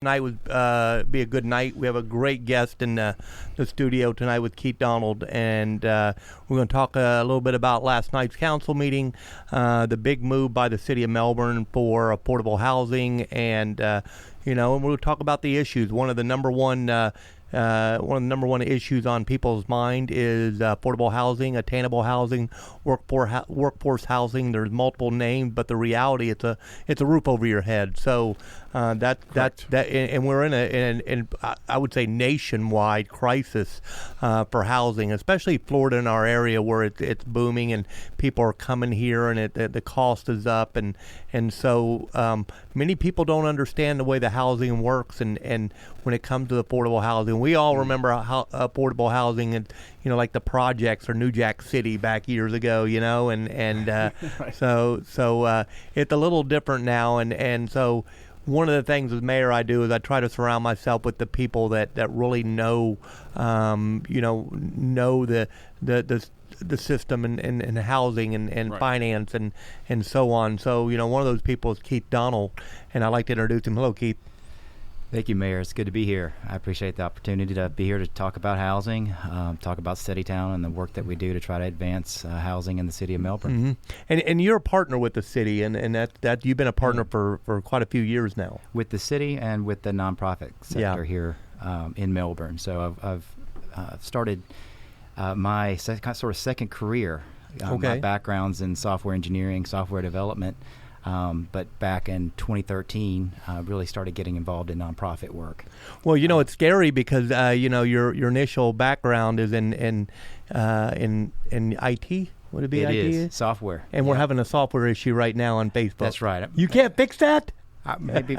Tonight would be a good night. We have a great guest in the studio tonight with Keith Donald, and we're going to talk a little bit about last night's council meeting, the big move by the city of Melbourne for affordable housing, and and we'll talk about the issues. One of the number one issues on people's mind is affordable housing, attainable housing, workforce housing. There's multiple names, but the reality, it's a roof over your head. So and we're in I would say nationwide crisis for housing, especially Florida in our area where it's booming and people are coming here and the cost is up and so many people don't understand the way the housing works and when it comes to affordable housing. We all remember how affordable housing and like the projects or New Jack City back years ago, and right. So it's a little different now and so one of the things as mayor I do is I try to surround myself with the people that really know the system and housing and right. finance and so on. So one of those people is Keith Donald, and I'd like to introduce him. Hello, Keith. Thank you, Mayor. It's good to be here. I appreciate the opportunity to be here to talk about housing, talk about Steadytown and the work that we do to try to advance housing in the city of Melbourne. Mm-hmm. And you're a partner with the city, and that you've been a partner for quite a few years now. With the city and with the nonprofit sector here in Melbourne. So I've started my sort of second career. My background's in software engineering, software development. But back in 2013, really started getting involved in nonprofit work. Well, it's scary because your initial background is in IT. Would it be IT? It is software, and we're having a software issue right now on Facebook. That's right. You can't fix that. Maybe.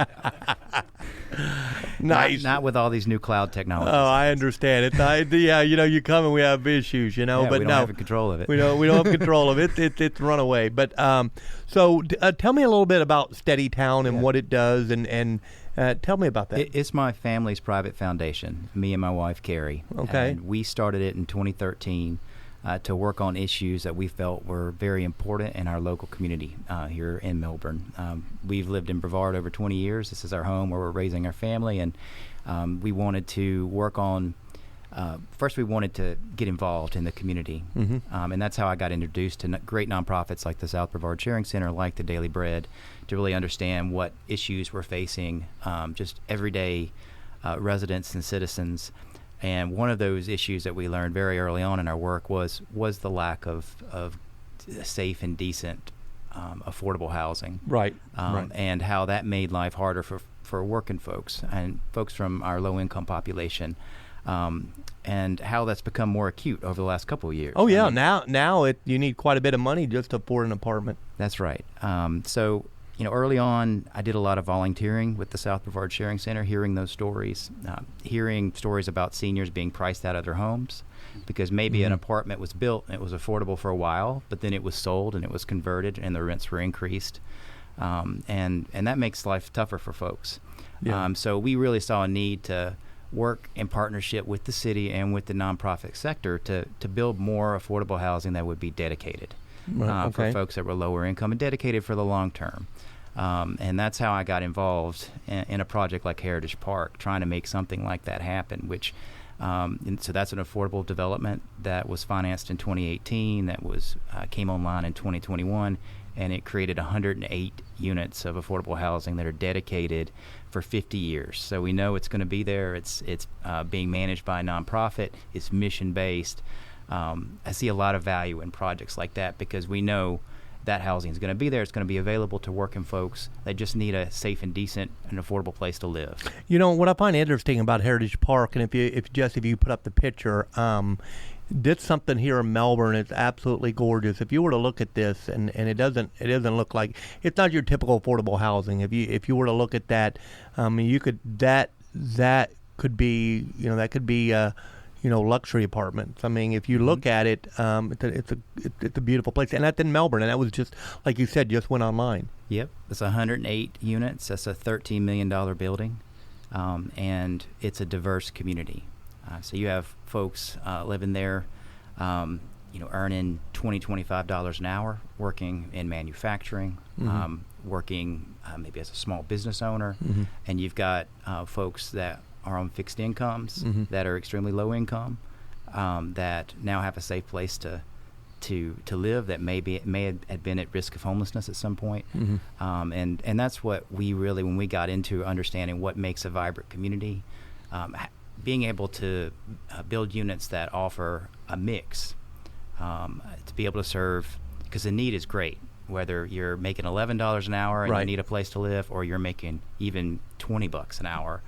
Nice. Not with all these new cloud technologies. Oh, I understand it. You come and we have issues, but we don't have control of it. We don't have control of it. It's run away. But so tell me a little bit about Steadytown and what it does, and tell me about that. It's my family's private foundation. Me and my wife Carrie. Okay. And we started it in 2013. To work on issues that we felt were very important in our local community here in Melbourne. We've lived in Brevard over 20 years. This is our home where we're raising our family, and we wanted to work on first we wanted to get involved in the community, and that's how I got introduced to great nonprofits like the South Brevard Sharing Center, like the Daily Bread, to really understand what issues we're facing, just everyday residents and citizens. And one of those issues that we learned very early on in our work was the lack of safe and decent affordable housing. Right. And how that made life harder for working folks and folks from our low-income population, and how that's become more acute over the last couple of years. Oh, yeah. Now you need quite a bit of money just to afford an apartment. That's right. So early on, I did a lot of volunteering with the South Brevard Sharing Center, hearing those stories, hearing stories about seniors being priced out of their homes because maybe an apartment was built and it was affordable for a while, but then it was sold and it was converted and the rents were increased. And that makes life tougher for folks. Yeah. So we really saw a need to work in partnership with the city and with the nonprofit sector to build more affordable housing that would be dedicated for folks that were lower income and dedicated for the long term. And that's how I got involved in a project like Heritage Park, trying to make something like that happen, which and so that's an affordable development that was financed in 2018, that was came online in 2021, and it created 108 units of affordable housing that are dedicated for 50 years. So we know it's going to be there. It's being managed by a nonprofit. It's mission-based. I see a lot of value in projects like that because we know that housing is going to be there. It's going to be available to working folks. They just need a safe and decent and affordable place to live. What I find interesting about Heritage Park, and if you put up the picture, did something here in Melbourne. It's absolutely gorgeous. If you were to look at this, and it doesn't look like, it's not your typical affordable housing. If you were to look at that, you could that could be luxury apartments. If you look at it, it's a beautiful place, and that's in Melbourne. And that was just like you said, just went online. Yep, it's 108 units. That's a $13 million building, and it's a diverse community. So you have folks living there, earning $20, $25 an hour, working in manufacturing, working maybe as a small business owner, and you've got folks that are on fixed incomes that are extremely low income, that now have a safe place to live, that may have been at risk of homelessness at some point. And that's what we really, when we got into understanding what makes a vibrant community, being able to build units that offer a mix, to be able to serve, because the need is great, whether you're making $11 an hour and you need a place to live, or you're making even $20 an hour.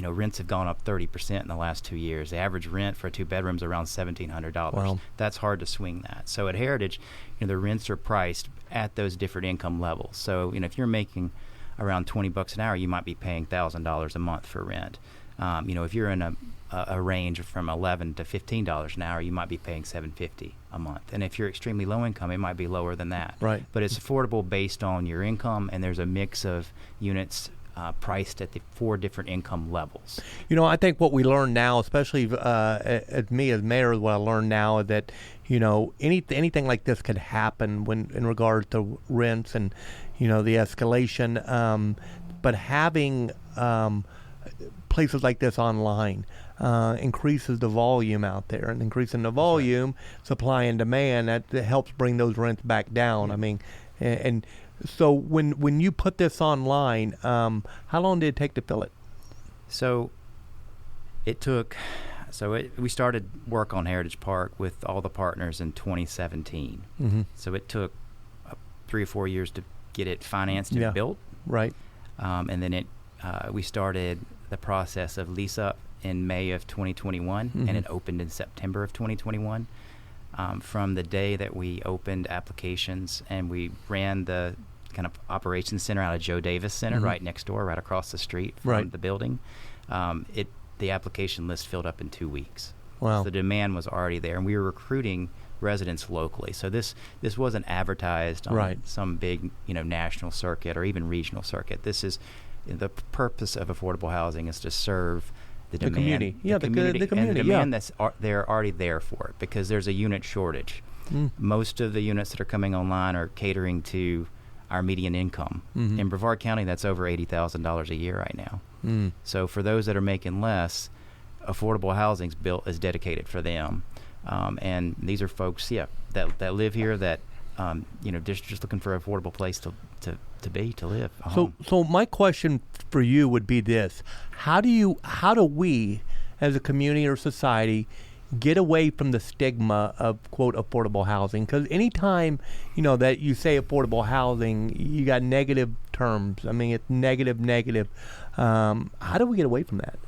Rents have gone up 30% in the last 2 years. The average rent for a 2-bedroom is around $1,700. Wow. That's hard to swing that. So at Heritage, the rents are priced at those different income levels. So if you're making around $20 an hour, you might be paying $1,000 a month for rent. If you're in a range from $11 to $15 an hour, you might be paying $750 a month. And if you're extremely low income, it might be lower than that. Right. But it's affordable based on your income, and there's a mix of units priced at the 4 different income levels. I think what we learn now, especially as me as mayor, what I learned now is that, anything like this could happen in regards to rents and, the escalation. But having places like this online increases the volume out there, and increasing the volume, supply and demand, that helps bring those rents back down. I mean, and so when you put this online, how long did it take to fill it? So we started work on Heritage Park with all the partners in 2017. So it took 3 or 4 years to get it financed and built. Right. And then we started the process of lease up in May of 2021, and it opened in September of 2021. From the day that we opened applications, and we ran the kind of operations center out of Joe Davis Center right next door, right across the street from the building, the application list filled up in 2 weeks. Wow. So the demand was already there, and we were recruiting residents locally. So this wasn't advertised on some big national circuit or even regional circuit. This is the purpose of affordable housing, is to serve the demand, community. The community, and the demand that's they're already there for it, because there's a unit shortage. Most of the units that are coming online are catering to our median income. In Brevard County, that's over $80,000 a year right now. So for those that are making less, affordable housing's built is dedicated for them. And these are folks, that live here, that just looking for an affordable place to live. So my question for you would be this: how do we, as a community or society, get away from the stigma of, quote, affordable housing? Because anytime that you say affordable housing, you got negative terms. I mean, it's negative. How do we get away from that?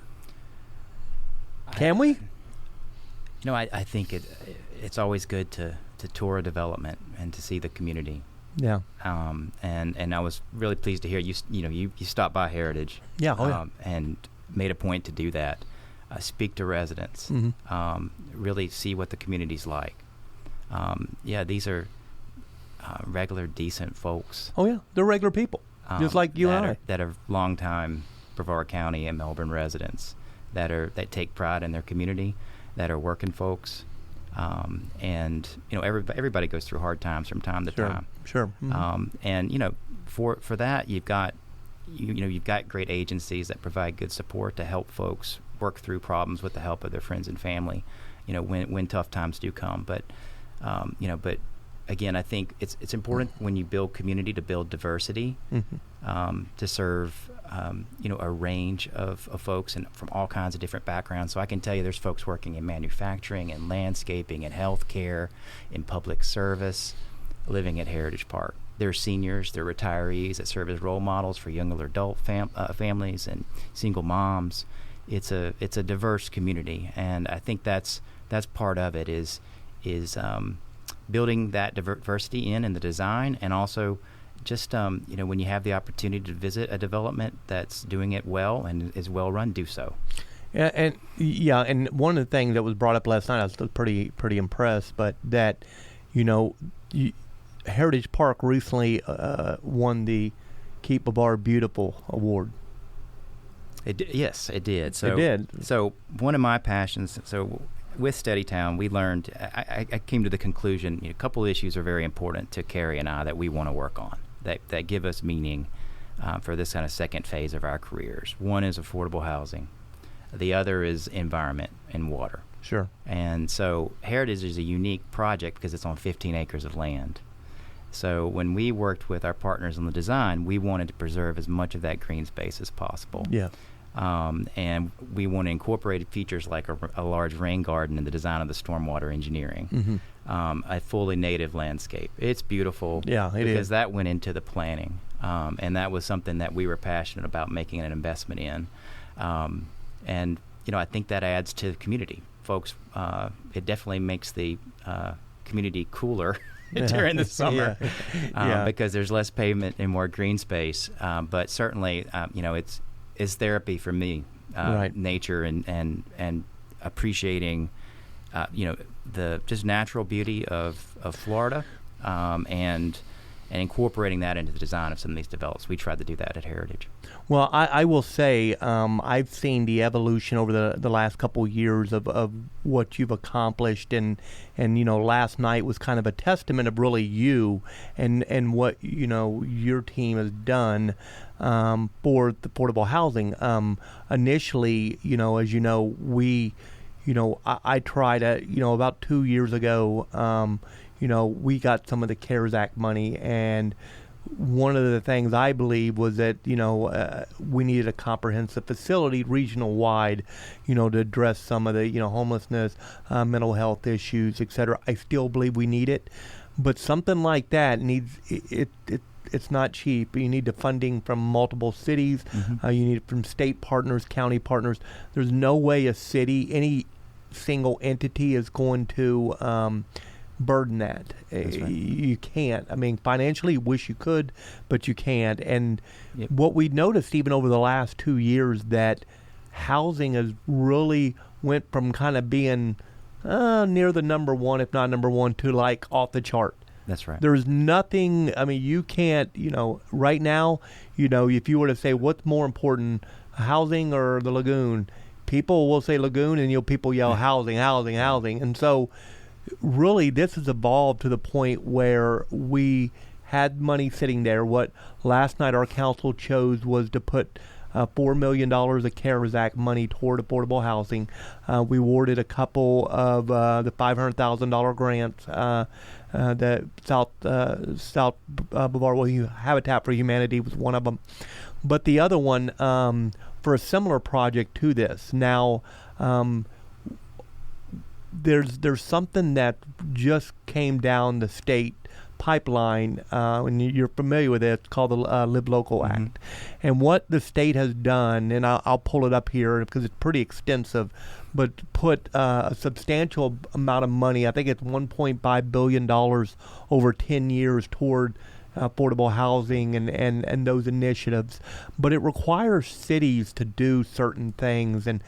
Can we? I think it's always good to tour a development and to see the community. Yeah. And I was really pleased to hear you stopped by Heritage. Yeah. And made a point to do that. Speak to residents. Really see what the community's like. These are regular, decent folks. Oh yeah, they're regular people, just like you and I. That are longtime Brevard County and Melbourne residents that take pride in their community, that are working folks. And everybody goes through hard times from time to time. Sure. And for that, you've got great agencies that provide good support to help folks work through problems with the help of their friends and family, when tough times do come. But again, I think it's important when you build community to build diversity, to serve a range of folks and from all kinds of different backgrounds. So I can tell you, there's folks working in manufacturing and landscaping and healthcare, in public service, living at Heritage Park. There are seniors, there are retirees that serve as role models for younger adult families and single moms. It's a diverse community, and I think that's part of it is building that diversity in the design, and also just when you have the opportunity to visit a development that's doing it well and is well run, do so. And one of the things that was brought up last night, I was pretty impressed, but that Heritage Park recently won the Keep Brevard Beautiful award. Yes, it did. It did. So one of my passions. So with Steadytown, we learned. I came to the conclusion a couple of issues are very important to Carrie and I that we want to work on. that give us meaning for this kind of second phase of our careers. One is affordable housing. The other is environment and water. Sure. And so Heritage is a unique project because it's on 15 acres of land. So when we worked with our partners on the design, we wanted to preserve as much of that green space as possible. Yeah. And we want to incorporate features like a large rain garden in the design of the stormwater engineering, a fully native landscape. It's beautiful. Yeah, it because is. that went into the planning, and that was something that we were passionate about making an investment in. And I think that adds to the community. Folks, it definitely makes the community cooler during the summer because there's less pavement and more green space. But certainly, it's therapy for me, nature and appreciating, the just natural beauty of Florida, and incorporating that into the design of some of these developments. We tried to do that at Heritage. Well, I will say I've seen the evolution over the last couple of years of what you've accomplished, and last night was kind of a testament of really you and what your team has done for the affordable housing. Initially, as we, I tried about 2 years ago. We got some of the CARES Act money, and one of the things I believe was that, we needed a comprehensive facility regional wide, to address some of the, homelessness, mental health issues, et cetera. I still believe we need it, but something like that needs, it's not cheap. You need the funding from multiple cities. You need it from state partners, county partners. There's no way a city, any single entity is going to, burden that. That's right. You can't. I mean, financially, you wish you could, but you can't. And what we noticed even over the last 2 years, that housing has really went from kind of being near the number one, if not number one, to like off the chart. That's right. There's nothing, I mean, you can't, right now, if you were to say what's more important, housing or the lagoon, people will say lagoon and people yell housing. And so really, this has evolved to the point where we had money sitting there. What last night our council chose was to put $4 million of CARES Act money toward affordable housing. We awarded a couple of the $500,000 grants. The South Boulevard Habitat for Humanity was one of them, but the other one for a similar project to this. Now, there's something that just came down the state pipeline, and you're familiar with it. It's called the Live Local Act. And what the state has done, and I'll pull it up here because it's pretty extensive, but put a substantial amount of money, I think it's $1.5 billion over 10 years toward affordable housing and those initiatives. But it requires cities to do certain things and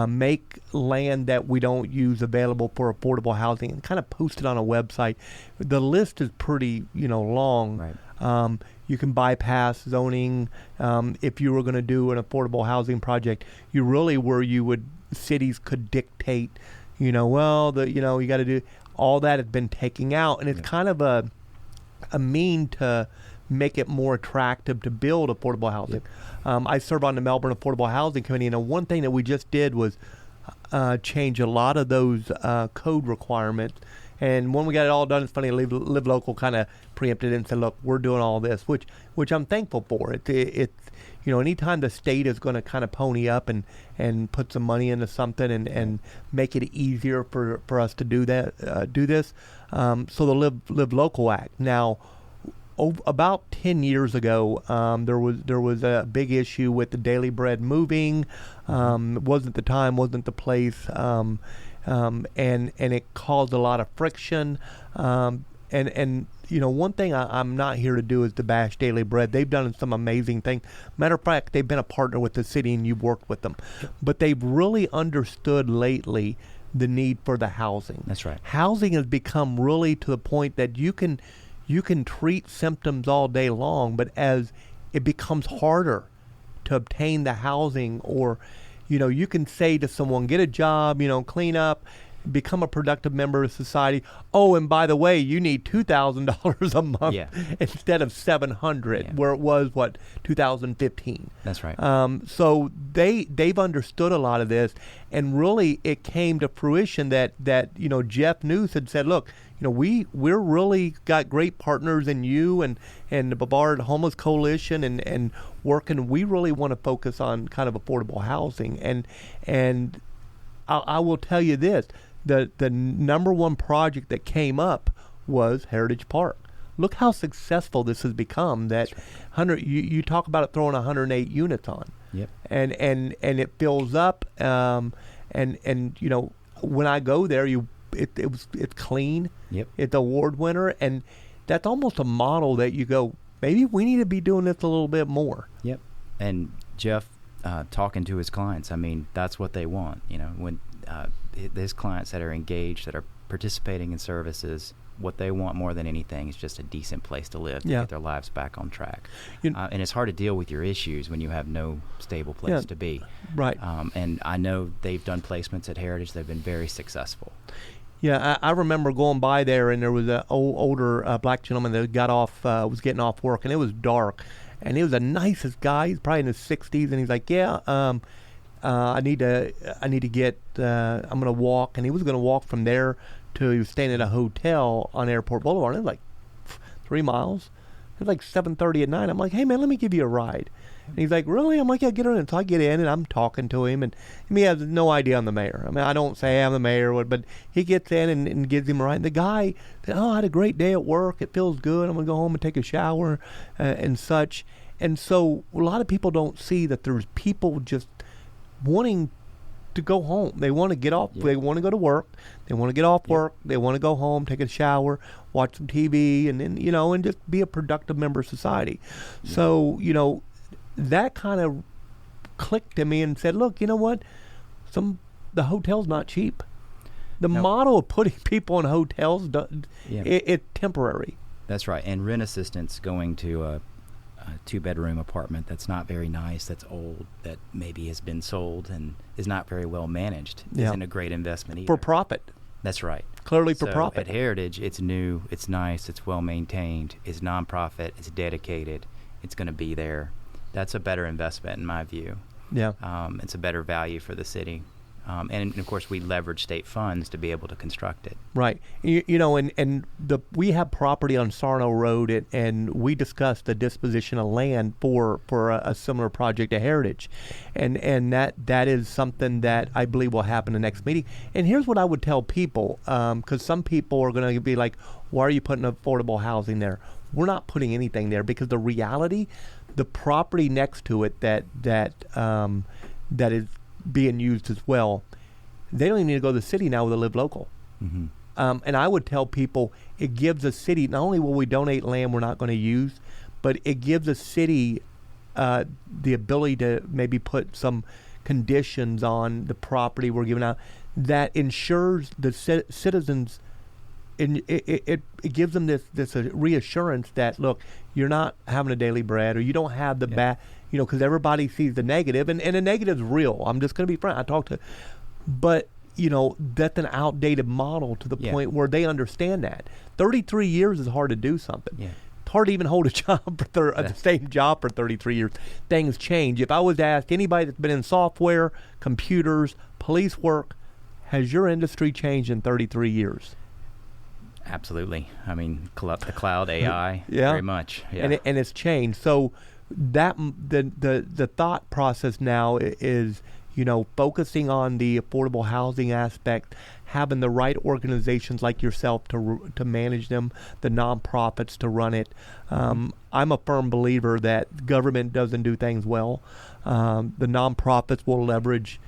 make land that we don't use available for affordable housing and kind of post it on a website. The list is pretty long. Right. You can bypass zoning. If you were going to do an affordable housing project, you really cities could dictate, you got to do all that has been taken out, and it's kind of a mean to make it more attractive to build affordable housing. I serve on the Melbourne Affordable Housing Committee, and one thing that we just did was change a lot of those code requirements. And when we got it all done, it's funny, Live Local kind of preempted it and said, look, we're doing all this, which I'm thankful for. It's anytime the state is going to kind of pony up and put some money into something and make it easier for us to do this. So the Live Local Act. Now, about 10 years ago, there was a big issue with the Daily Bread moving. It wasn't the time, wasn't the place, and it caused a lot of friction. And one thing I'm not here to do is to bash Daily Bread. They've done some amazing things. Matter of fact, they've been a partner with the city, and you've worked with them. But they've really understood lately the need for the housing. That's right. Housing has become really to the point that you can treat symptoms all day long, but as it becomes harder to obtain the housing, or you can say to someone, get a job, clean up, become a productive member of society. Oh, and by the way, you need $2,000 a month instead of $700, where it was 2015. That's right. So they've understood a lot of this, and really it came to fruition that Jeff News had said, look, we're really got great partners in you and the Brevard Homeless Coalition and working. We really want to focus on kind of affordable housing, and I will tell you this: the number one project that came up was Heritage Park. Look how successful this has become. That 100, you talk about it throwing 108 units on, and it fills up, and when I go there, it's clean. It's award winner, and that's almost a model that you go, maybe we need to be doing this a little bit more. And Jeff, talking to his clients, I mean, that's what they want. When his clients that are engaged, that are participating in services, what they want more than anything is just a decent place to live, to get their lives back on track. And it's hard to deal with your issues when you have no stable place to be. Right. And I know they've done placements at Heritage. They've been very successful. Yeah, I remember going by there, and there was an older black gentleman that got off, was getting off work, and it was dark, and he was the nicest guy. He's probably in his 60s, and he's like, I need to get, I'm going to walk, and he was going to walk from there to, he was staying at a hotel on Airport Boulevard. It was like 3 miles. It was like 7:30 at night. I'm like, hey man, let me give you a ride. And he's like, really? I'm like, yeah, get in. So I get in, and I'm talking to him, and he has no idea I'm the mayor. I mean, I don't say I'm the mayor, but he gets in and gives him a ride. And the guy said, I had a great day at work. It feels good. I'm going to go home and take a shower and such. And so a lot of people don't see that there's people just wanting to go home. They want to get off. They want to go to work. They want to get off work. They want to go home, take a shower, watch some TV, and then, and just be a productive member of society. So, that kind of clicked to me and said, look, you know what? The hotel's not cheap. The model of putting people in hotels, it's temporary. That's right. And rent assistance going to a 2-bedroom apartment that's not very nice, that's old, that maybe has been sold and is not very well managed, isn't a great investment either. For profit. That's right. Clearly for profit. At Heritage, it's new, it's nice, it's well maintained, it's nonprofit, it's dedicated, it's going to be there. That's a better investment in my view. It's a better value for the city. And of course, we leverage state funds to be able to construct it. Right. We have property on Sarno Road, and we discussed the disposition of land for a similar project to Heritage, and that is something that I believe will happen the next meeting. And here's what I would tell people, because some people are going to be like, "Why are you putting affordable housing there?" We're not putting anything there because the reality, the property next to it that is being used as well, they don't even need to go to the city now. They live local. Mm-hmm. And I would tell people, it gives a city, not only will we donate land we're not going to use, but it gives a city the ability to maybe put some conditions on the property we're giving out that ensures the citizens, it gives them this reassurance that, look, you're not having a daily bread, or you don't have the bad, because everybody sees the negative, and the negative's real. I'm just going to be frank. I talked to, but that's an outdated model to the point where they understand that 33 years is hard to do something. It's hard to even hold a job the same job for 33 years. Things change. If I was to ask anybody that's been in software, computers, police work, has your industry changed in 33 years? Absolutely. I mean, the cloud, AI, very much. And it's changed. So that the thought process now is, focusing on the affordable housing aspect, having the right organizations like yourself to manage them, the nonprofits to run it. I'm a firm believer that government doesn't do things well. The nonprofits will leverage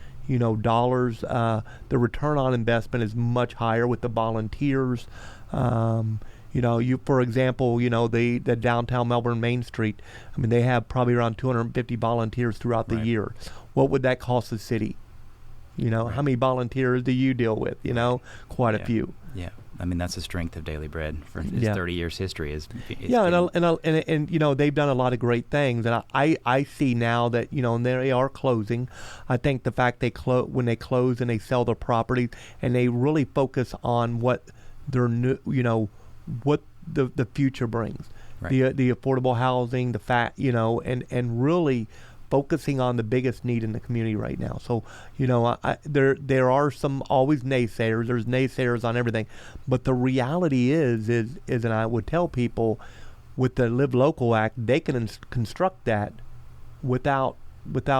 dollars. The return on investment is much higher with the volunteers. For example, the downtown Melbourne Main Street, I mean, they have probably around 250 volunteers throughout the year. What would that cost the city? How many volunteers do you deal with? Quite a few. I mean, that's the strength of Daily Bread for its 30 years history. And you know, they've done a lot of great things, and I see now that, you know, and they are closing. I think the fact when they close and they sell their properties and they really focus on what their new, you know, what the future brings, right. the affordable housing, the fact, you know, and really focusing on the biggest need in the community right now. So, you know, there are some always naysayers. There's naysayers on everything, but the reality is, and I would tell people, with the Live Local Act, they can construct that without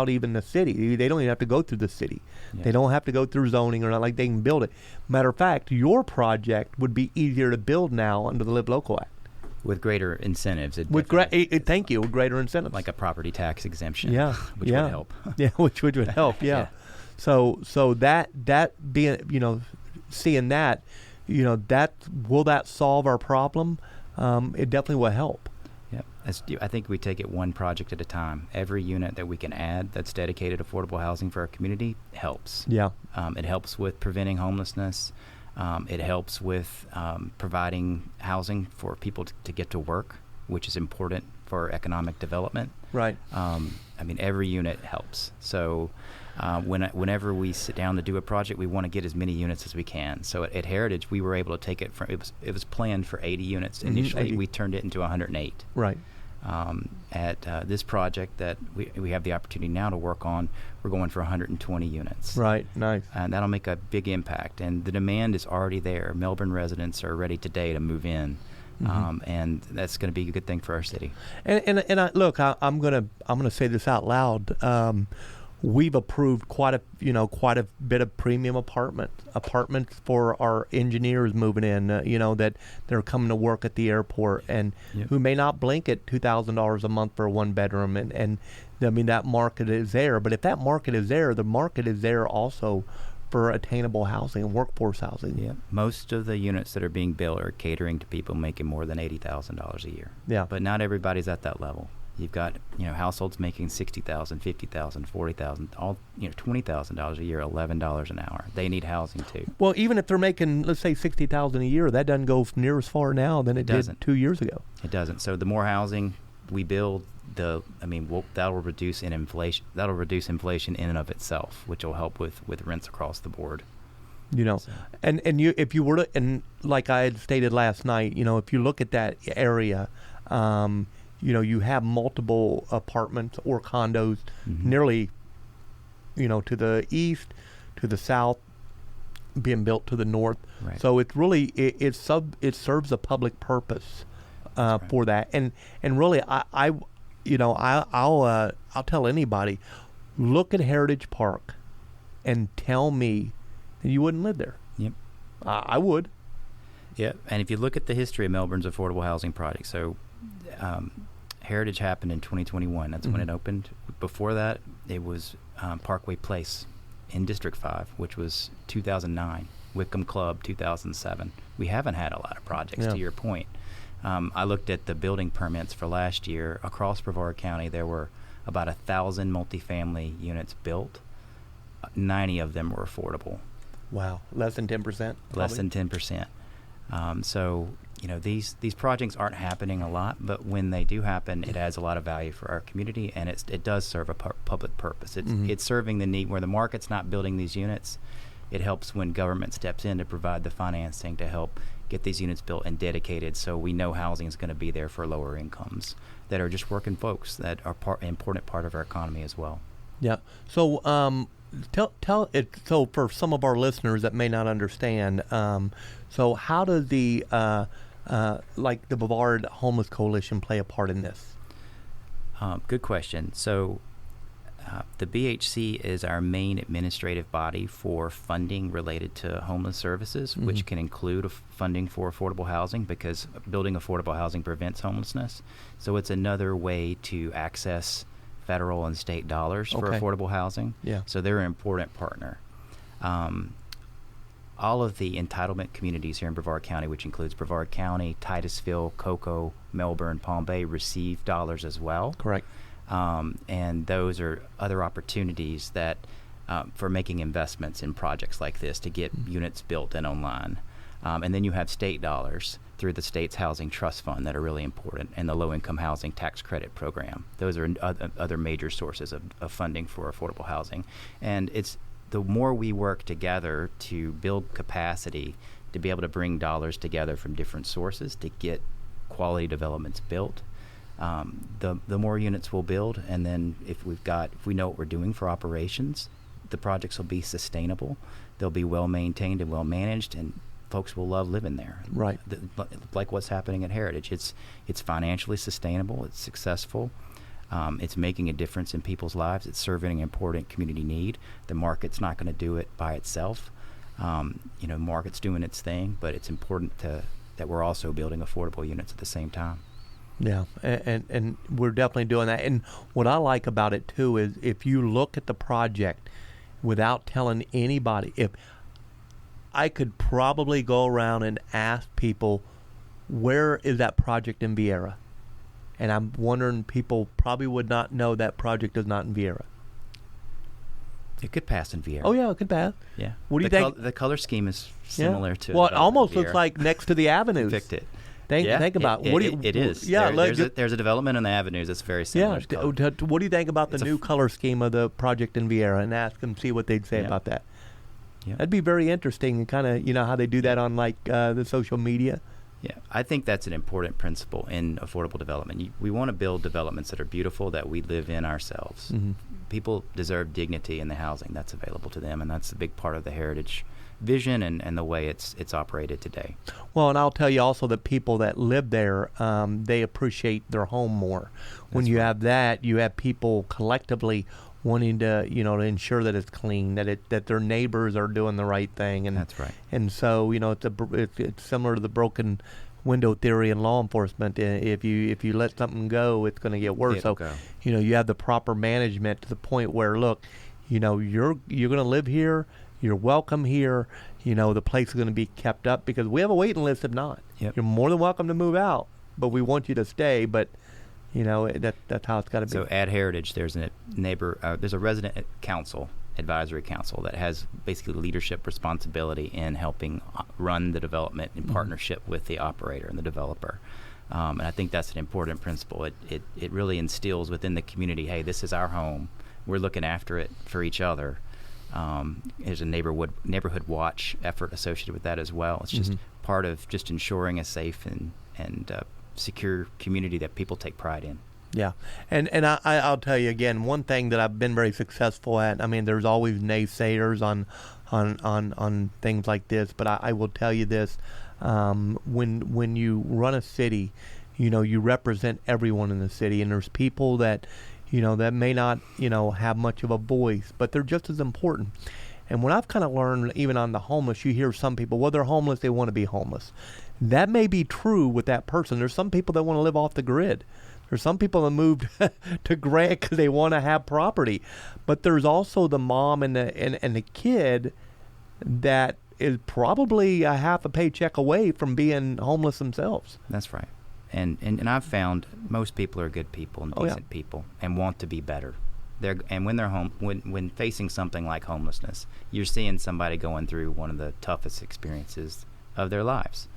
even the city. They don't even have to go through the city. Yeah. They don't have to go through zoning or not. Like, they can build it. Matter of fact, your project would be easier to build now under the Live Local Act. With greater incentives. Thank you. With greater incentives. Like a property tax exemption. Yeah. Which would help. Yeah, which would help, yeah. So that being, you know, seeing that, you know, will that solve our problem? It definitely will help. Yeah. I think we take it one project at a time. Every unit that we can add that's dedicated affordable housing for our community helps. Yeah. It helps with preventing homelessness. It helps with providing housing for people to get to work, which is important for economic development. Right. I mean, every unit helps. So whenever we sit down to do a project, we want to get as many units as we can. So at Heritage, we were able to take it from, it was planned for 80 units. Initially, 80. We turned it into 108. Right. At this project that we have the opportunity now to work on, we're going for 120 units. Right, nice. And that'll make a big impact. And the demand is already there. Melbourne residents are ready today to move in, and that's going to be a good thing for our city. And I'm gonna say this out loud. We've approved quite a bit of premium apartments for our engineers moving in, that they're coming to work at the airport and who may not blink at $2,000 a month for a one bedroom. And I mean, that market is there, but if that market is there, the market is there also for attainable housing and workforce housing. Yeah, most of the units that are being built are catering to people making more than $80,000 a year. Yeah, but not everybody's at that level. You've got, households making $60,000, $50,000, $40,000, all, $20,000 a year, $11 an hour. They need housing too. Well, even if they're making, let's say, $60,000 a year, that doesn't go near as far now than it did 2 years ago. It doesn't. So the more housing we build, that'll reduce inflation. That'll reduce inflation in and of itself, which will help with rents across the board. And you, if you were to, and like I had stated last night, if you look at that area, you have multiple apartments or condos nearly, to the east, to the south, being built to the north. Right. So it's really it serves a public purpose for that. And really, I'll tell anybody, look at Heritage Park, and tell me that you wouldn't live there. Yep, I would. Yeah, and if you look at the history of Melbourne's affordable housing project, so. Heritage happened in 2021. That's when it opened. Before that, it was Parkway Place in District 5, which was 2009. Wickham Club, 2007. We haven't had a lot of projects, to your point. I looked at the building permits for last year. Across Brevard County, there were about 1,000 multifamily units built. 90 of them were affordable. Wow. Less than 10%? Less than 10%. So, these projects aren't happening a lot, but when they do happen, it adds a lot of value for our community, and it does serve a public purpose. It's serving the need where the market's not building these units. It helps when government steps in to provide the financing to help get these units built and dedicated, so we know housing is going to be there for lower incomes that are just working folks that are an important part of our economy as well. Yeah. So, tell it. So for some of our listeners that may not understand, so how does the the Brevard Homeless Coalition play a part in this? Good question. So the BHC is our main administrative body for funding related to homeless services, which can include funding for affordable housing, because building affordable housing prevents homelessness. So it's another way to access federal and state dollars for affordable housing. Yeah. So they're an important partner. All of the entitlement communities here in Brevard County, which includes Brevard County, Titusville, Cocoa, Melbourne, Palm Bay, receive dollars as well. Correct. And those are other opportunities that for making investments in projects like this to get units built and online. And then you have state dollars through the state's housing trust fund that are really important, and the low-income housing tax credit program. Those are other major sources of funding for affordable housing. And it's the more we work together to build capacity to be able to bring dollars together from different sources to get quality developments built, the more units we'll build. And then if we know what we're doing for operations, the projects will be sustainable. They'll be well maintained and well managed, and folks will love living there. Right. Like what's happening at Heritage. It's financially sustainable. It's successful. It's making a difference in people's lives. It's serving an important community need. The market's not going to do it by itself. Market's doing its thing, but it's important that we're also building affordable units at the same time. Yeah, and we're definitely doing that. And what I like about it too is if you look at the project without telling anybody, if I could probably go around and ask people, where is that project in Viera? And I'm wondering, people probably would not know that project is not in Viera. It could pass in Viera. Oh, yeah, it could pass. Yeah. What do you think? The color scheme is similar to. Well, it almost looks like next to the avenues. Picked it. Think about it. It is. Yeah, there's a development on the avenues that's very similar. Yeah. What do you think about the new color scheme of the project in Viera? And ask them, see what they'd say about that. Yeah. That'd be very interesting, and kind of how they do that on the social media. Yeah, I think that's an important principle in affordable development. We want to build developments that are beautiful, that we live in ourselves. Mm-hmm. People deserve dignity in the housing that's available to them, and that's a big part of the Heritage vision and the way it's operated today. Well, and I'll tell you also that people that live there, they appreciate their home more. When you have that, you have people collectively wanting to to ensure that it's clean, that their neighbors are doing the right thing, and that's right. And so it's similar to the broken window theory in law enforcement. If you let something go, it's going to get worse. You have the proper management to the point where, look, you're going to live here, you're welcome here. The place is going to be kept up, because we have a waiting list. If not, you're more than welcome to move out, but we want you to stay. But that's how it's got to be. So at Heritage, there's a resident advisory council that has basically leadership responsibility in helping run the development in partnership with the operator and the developer. And I think that's an important principle. It really instills within the community, hey, this is our home. We're looking after it for each other. There's a neighborhood watch effort associated with that as well. It's just part of just ensuring a safe and secure community that people take pride in. Yeah, and I'll tell you again, one thing that I've been very successful at. I mean, there's always naysayers on things like this, but I will tell you this: when you run a city, you represent everyone in the city, and there's people that that may not have much of a voice, but they're just as important. And what I've kind of learned, even on the homeless, you hear some people, well, they're homeless, they want to be homeless. That may be true with that person. There's some people that want to live off the grid. There's some people that moved to Grant because they want to have property. But there's also the mom and the kid that is probably a half a paycheck away from being homeless themselves. That's right. And I've found most people are good people and decent people and want to be better. When they're home, when facing something like homelessness, you're seeing somebody going through one of the toughest experiences of their lives.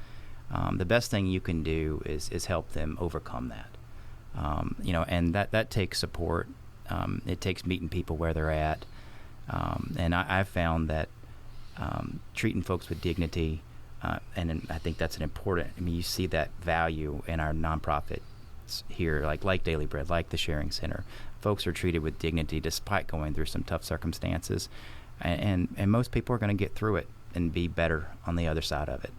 The best thing you can do is help them overcome that. And that takes support. It takes meeting people where they're at. And I've found that treating folks with dignity, and I think that's an important. I mean, you see that value in our nonprofits here, like Daily Bread, like the Sharing Center. Folks are treated with dignity despite going through some tough circumstances, and most people are going to get through it and be better on the other side of it.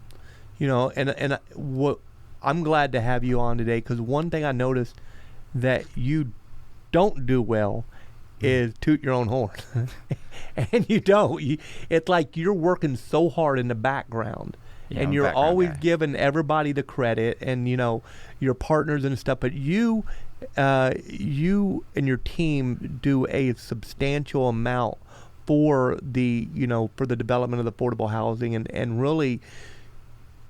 And what I'm glad to have you on today, because one thing I noticed that you don't do well is toot your own horn. And you don't. It's like you're working so hard in the background. And you're always giving everybody the credit, and your partners and stuff. But you and your team do a substantial amount for the development of the affordable housing, and really,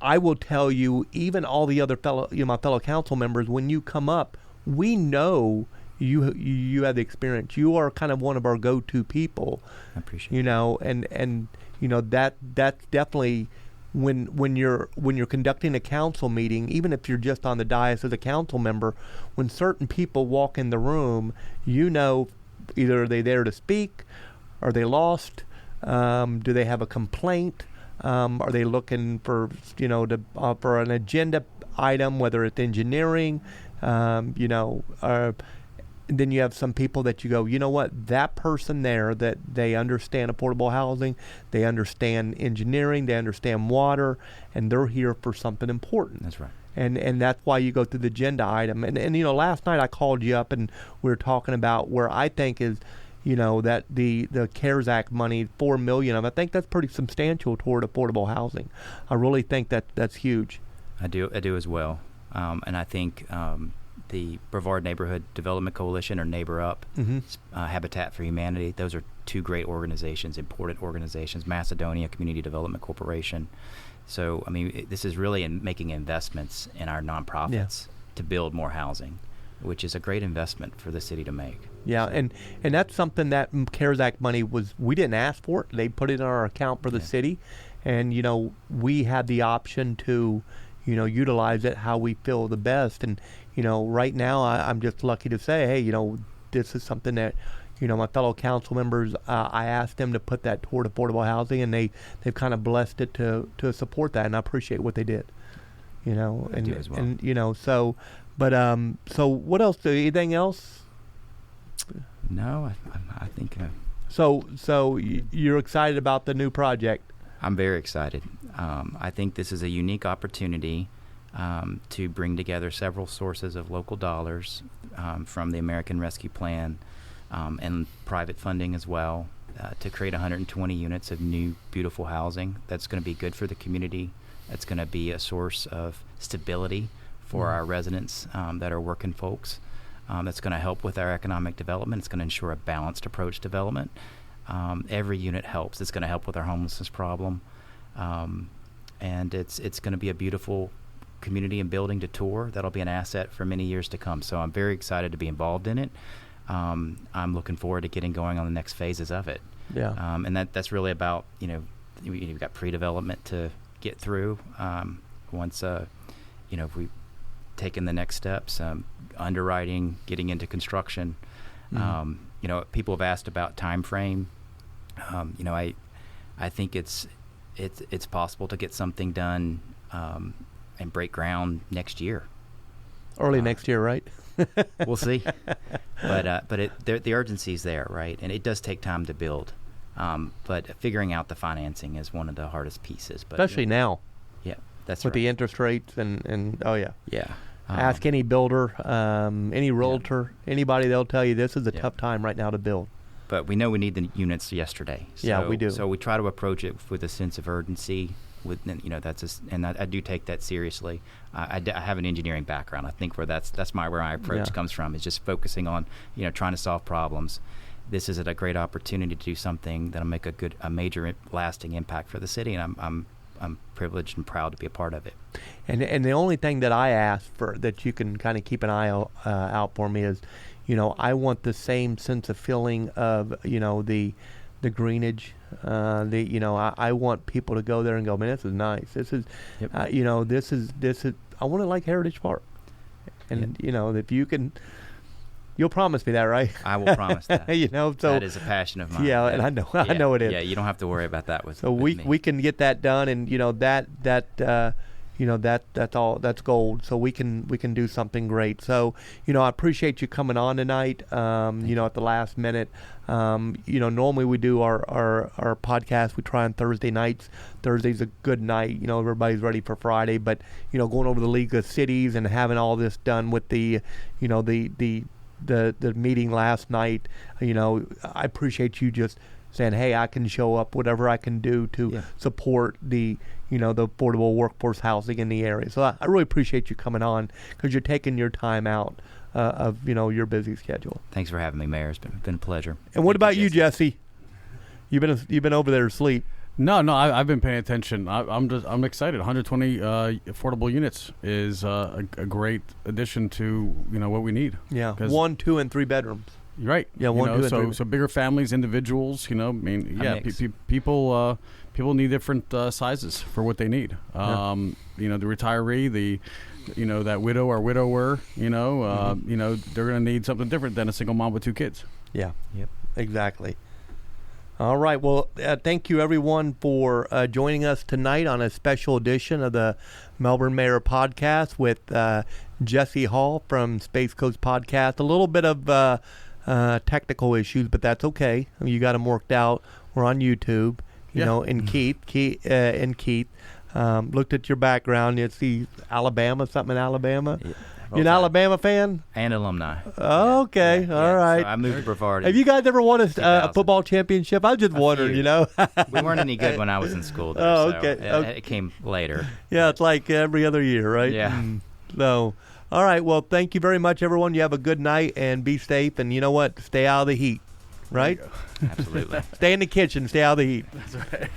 I will tell you, even all the other my fellow council members, when you come up, we know you have the experience. You are kind of one of our go-to people. I appreciate it. And that's definitely when you're conducting a council meeting, even if you're just on the dais as a council member, when certain people walk in the room, either are they there to speak, are they lost, do they have a complaint, are they looking for for an agenda item, whether it's engineering, then you have some people that you go, you know what, that person there, that they understand affordable housing, they understand engineering, they understand water, and they're here for something important. That's right. And that's why you go through the agenda item. And last night I called you up and we were talking about where I think is, that the CARES Act money, $4 million, I think that's pretty substantial toward affordable housing. I really think that's huge. I do as well. And I think the Brevard Neighborhood Development Coalition, or Neighbor Up, Habitat for Humanity, those are two great organizations, important organizations, Macedonia Community Development Corporation. So, this is really making investments in our nonprofits to build more housing, which is a great investment for the city to make. Yeah, and that's something that CARES Act money we didn't ask for it. They put it in our account for the city, and, we had the option to, utilize it how we feel the best. And, right now I'm just lucky to say, hey, this is something that, my fellow council members, I asked them to put that toward affordable housing, and they've kind of blessed it to support that, and I appreciate what they did. I do as well. And so, but so what else? Anything else? No, I think. So you're excited about the new project? I'm very excited. I think this is a unique opportunity to bring together several sources of local dollars from the American Rescue Plan and private funding as well, to create 120 units of new, beautiful housing that's going to be good for the community. That's going to be a source of stability for our residents that are working folks. That's going to help with our economic development. It's going to ensure a balanced approach to development. Every unit helps. It's going to help with our homelessness problem. And it's going to be a beautiful community and building to tour that'll be an asset for many years to come. So I'm very excited to be involved in it. I'm looking forward to getting going on the next phases of it. Yeah. And that's really about, you've got pre-development to get through. Once, if we've taken the next steps, underwriting, getting into construction. People have asked about time frame. I think it's possible to get something done and break ground next year. Early next year, right? We'll see. But the urgency's there, right? And it does take time to build. But figuring out the financing is one of the hardest pieces. But especially now. Yeah, that's with right. the interest rates and oh yeah. Yeah. Ask any builder, any realtor, anybody, they'll tell you this is a tough time right now to build. But we know we need the units yesterday. So, yeah, we do. So we try to approach it with a sense of urgency. And I do take that seriously. I have an engineering background. I think where my approach comes from, is just focusing on trying to solve problems. This is a great opportunity to do something that'll make a major lasting impact for the city, and I'm privileged and proud to be a part of it. And the only thing that I ask for that you can kind of keep an eye out for me is, I want the same sense of feeling of the greenage. I want people to go there and go, man, this is nice. This is, this is. I want it like Heritage Park. And if you can. You'll promise me that, right? I will promise that. So that is a passion of mine. Yeah, and I know, I know it is. Yeah, you don't have to worry about that with me. We can get that done, and that's all. That's gold. So we can do something great. So I appreciate you coming on tonight. At the last minute. Normally we do our podcast. We try on Thursday nights. Thursday's a good night. Everybody's ready for Friday. But going over the League of Cities and having all this done with the meeting last night, I appreciate you just saying, hey, I can show up, whatever I can do to support the affordable workforce housing in the area. So I really appreciate you coming on, because you're taking your time out of your busy schedule. Thanks for having me, Mayor. It's been a pleasure. And what about you, Jesse? You've been over there asleep. No, I've been paying attention. I'm excited. 120 affordable units is a great addition to what we need. Yeah, 1, 2, and 3 bedrooms. Right. Yeah, so bigger families, individuals, people need different sizes for what they need. The retiree, that widow or widower, they're going to need something different than a single mom with 2 kids. Yeah. Yep. Exactly. All right. Well, thank you everyone for joining us tonight on a special edition of the Melbourne Mayor Podcast with Jesse Hall from Space Coast Podcast. A little bit of technical issues, but that's okay. You got them worked out. We're on YouTube, and Keith, looked at your background. You see something in Alabama. Yeah. You an Alabama fan? And alumni. Oh, okay. All right. So I moved to Brevard. Have you guys ever won a football championship? I was just wondering, We weren't any good when I was in school, though. Oh, okay. So it came later. Yeah, it's like every other year, right? Yeah. So, all right. Well, thank you very much, everyone. You have a good night and be safe. And you know what? Stay out of the heat, right? Absolutely. Stay in the kitchen. Stay out of the heat. That's right.